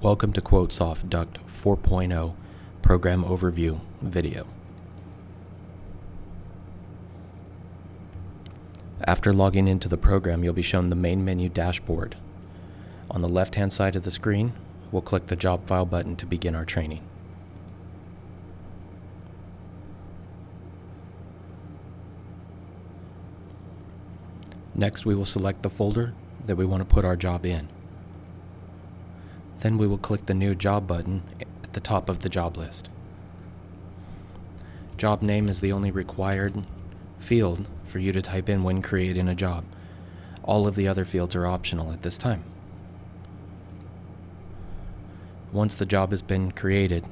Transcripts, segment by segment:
Welcome to QuoteSoft Duct 4.0 Program Overview video. After logging into the program, you'll be shown the main menu dashboard. On the left-hand side of the screen, we'll click the Job File button to begin our training. Next, we will select the folder that we want to put our job in. Then we will click the New Job button at the top of the job list. Job name is the only required field for you to type in when creating a job. All of the other fields are optional at this time. Once the job has been created,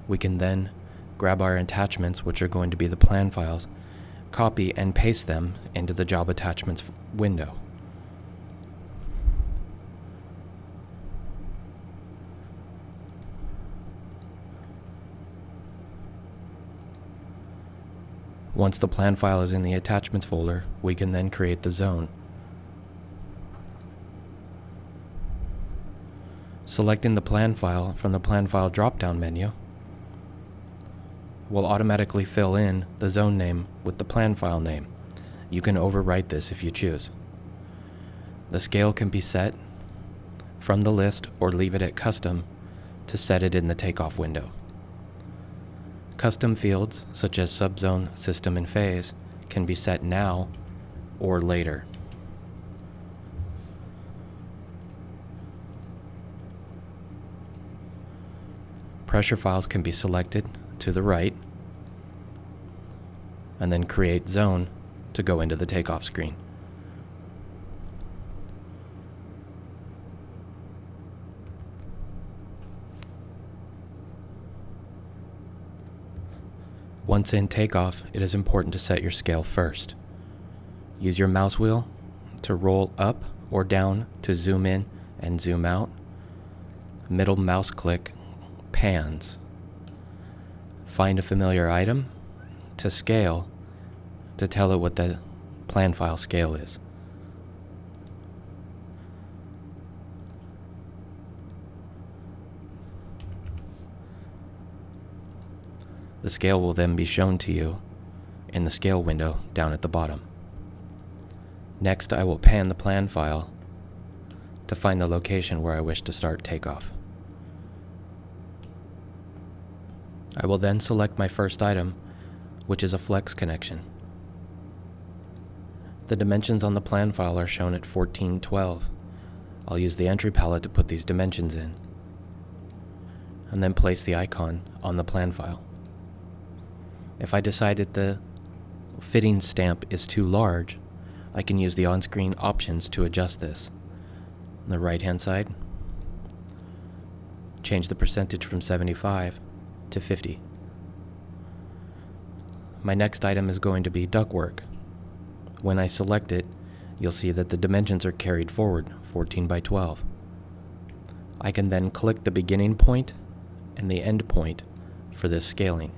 we can then grab our attachments, which are going to be the plan files, copy and paste them into the Job Attachments window. Once the plan file is in the attachments folder, we can then create the zone. Selecting the plan file from the plan file drop-down menu will automatically fill in the zone name with the plan file name. You can overwrite this if you choose. The scale can be set from the list or leave it at custom to set it in the takeoff window. Custom fields, such as subzone, system, and phase, can be set now or later. Pressure files can be selected to the right, and then create zone to go into the takeoff screen. Once in takeoff, it is important to set your scale first. Use your mouse wheel to roll up or down to zoom in and zoom out. Middle mouse click pans. Find a familiar item to scale to tell it what the plan file scale is. The scale will then be shown to you in the scale window down at the bottom. Next, I will pan the plan file to find the location where I wish to start takeoff. I will then select my first item, which is a flex connection. The dimensions on the plan file are shown at 1412. I'll use the entry palette to put these dimensions in, and then place the icon on the plan file. If I decide that the fitting stamp is too large, I can use the on-screen options to adjust this. On the right-hand side, change the percentage from 75 to 50. My next item is going to be ductwork. When I select it, you'll see that the dimensions are carried forward, 14 by 12. I can then click the beginning point and the end point for this scaling.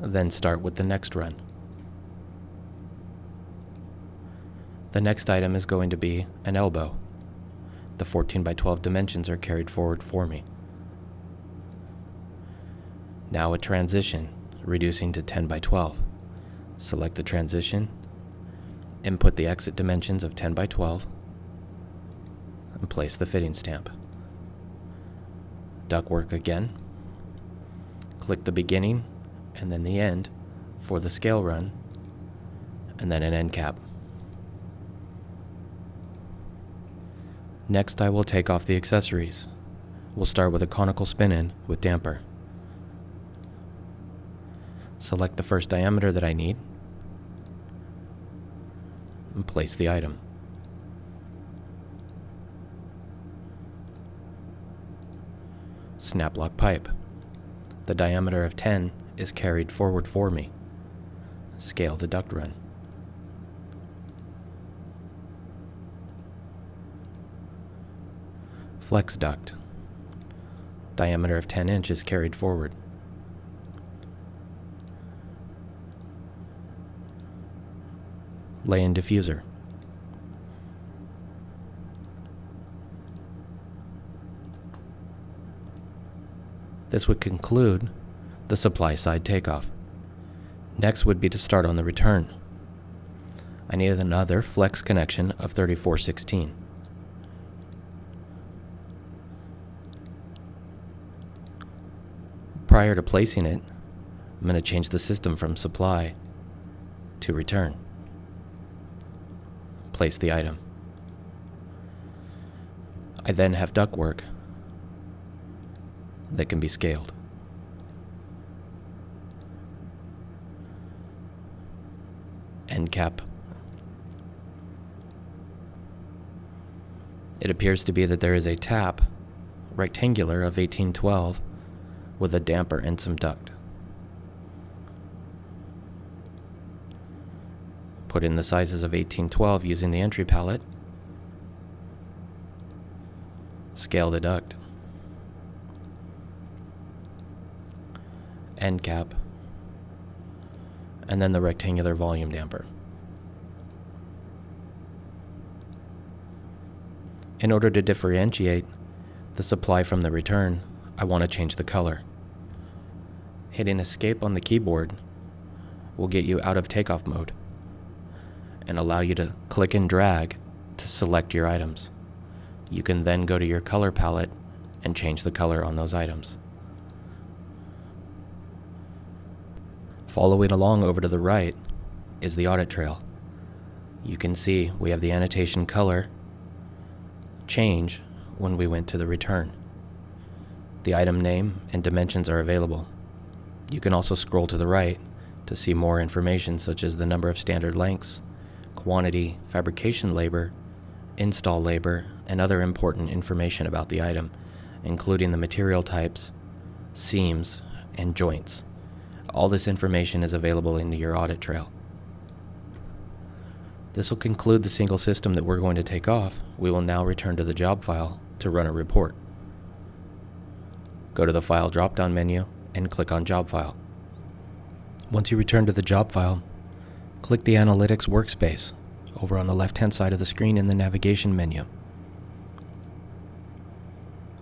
Then start with the next run. The next item is going to be an elbow. The 14 by 12 dimensions are carried forward for me. Now a transition, reducing to 10 by 12. Select the transition, input the exit dimensions of 10 by 12, and place the fitting stamp. Ductwork again. Click the beginning and then the end for the scale run, and then an end cap. Next, I will take off the accessories. We'll start with a conical spin-in with damper. Select the first diameter that I need, and place the item. Snap lock pipe. The diameter of 10 is carried forward for me. Scale the duct run. Flex duct. Diameter of 10 inches carried forward. Lay-in diffuser. This would conclude the supply side takeoff. Next would be to start on the return. I needed another flex connection of 3416. Prior to placing it, I'm going to change the system from supply to return. Place the item. I then have ductwork that can be scaled. End cap. It appears to be that there is a tap, rectangular of 1812, with a damper and some duct. Put in the sizes of 1812 using the entry palette. Scale the duct. End cap. And then the rectangular volume damper. In order to differentiate the supply from the return, I want to change the color. Hitting escape on the keyboard will get you out of takeoff mode and allow you to click and drag to select your items. You can then go to your color palette and change the color on those items. Following along over to the right is the audit trail. You can see we have the annotation color change when we went to the return. The item name and dimensions are available. You can also scroll to the right to see more information such as the number of standard lengths, quantity, fabrication labor, install labor, and other important information about the item, including the material types, seams, and joints. All this information is available in your audit trail. This will conclude the single system that we're going to take off. We will now return to the job file to run a report. Go to the File drop-down menu and click on Job File. Once you return to the job file, click the Analytics workspace over on the left-hand side of the screen in the navigation menu.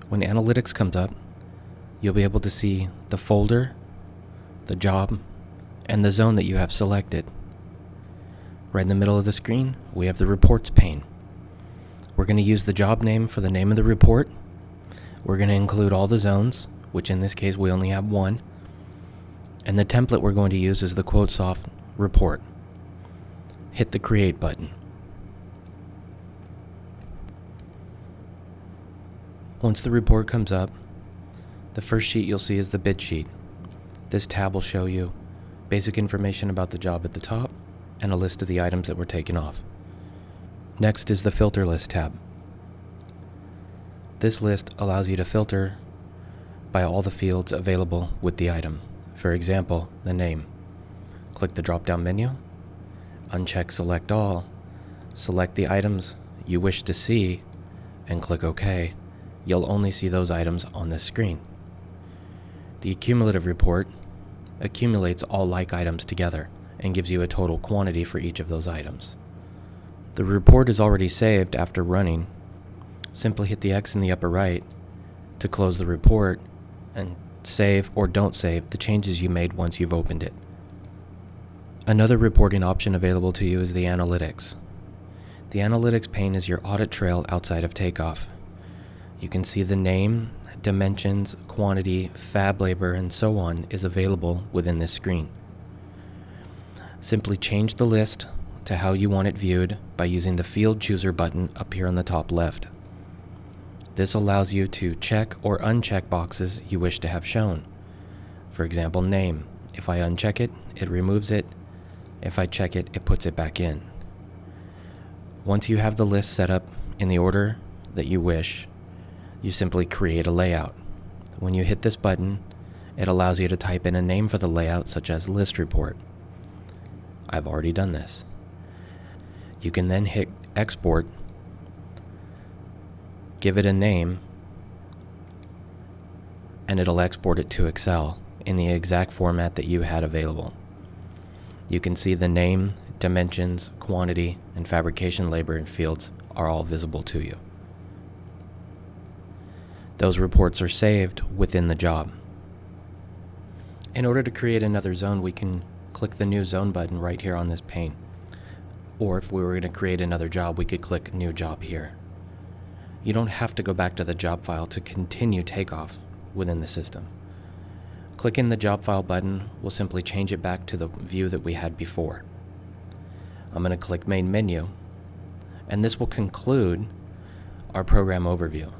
When Analytics comes up, you'll be able to see the folder, the job, and the zone that you have selected. Right in the middle of the screen, we have the Reports pane. We're going to use the job name for the name of the report. We're going to include all the zones, which in this case we only have one. And the template we're going to use is the QuoteSoft report. Hit the Create button. Once the report comes up, the first sheet you'll see is the bid sheet. This tab will show you basic information about the job at the top and a list of the items that were taken off. Next is the Filter List tab. This list allows you to filter by all the fields available with the item. For example, the name. Click the drop-down menu, uncheck Select All, select the items you wish to see, and click OK. You'll only see those items on this screen. The accumulative report accumulates all like items together and gives you a total quantity for each of those items. The report is already saved after running. Simply hit the X in the upper right to close the report and save or don't save the changes you made once you've opened it. Another reporting option available to you is the Analytics. The Analytics pane is your audit trail outside of takeoff. You can see the name, dimensions, quantity, fab labor, and so on is available within this screen. Simply change the list to how you want it viewed by using the Field Chooser button up here on the top left. This allows you to check or uncheck boxes you wish to have shown. For example, name. If I uncheck it, it removes it. If I check it, it puts it back in. Once you have the list set up in the order that you wish, you simply create a layout. When you hit this button, it allows you to type in a name for the layout, such as List Report. I've already done this. You can then hit Export, give it a name, and it'll export it to Excel in the exact format that you had available. You can see the name, dimensions, quantity, and fabrication labor and fields are all visible to you. Those reports are saved within the job. In order to create another zone, we can click the New Zone button right here on this pane. Or if we were going to create another job, we could click New Job here. You don't have to go back to the job file to continue takeoff within the system. Clicking the job file button will simply change it back to the view that we had before. I'm going to click Main Menu, and this will conclude our program overview.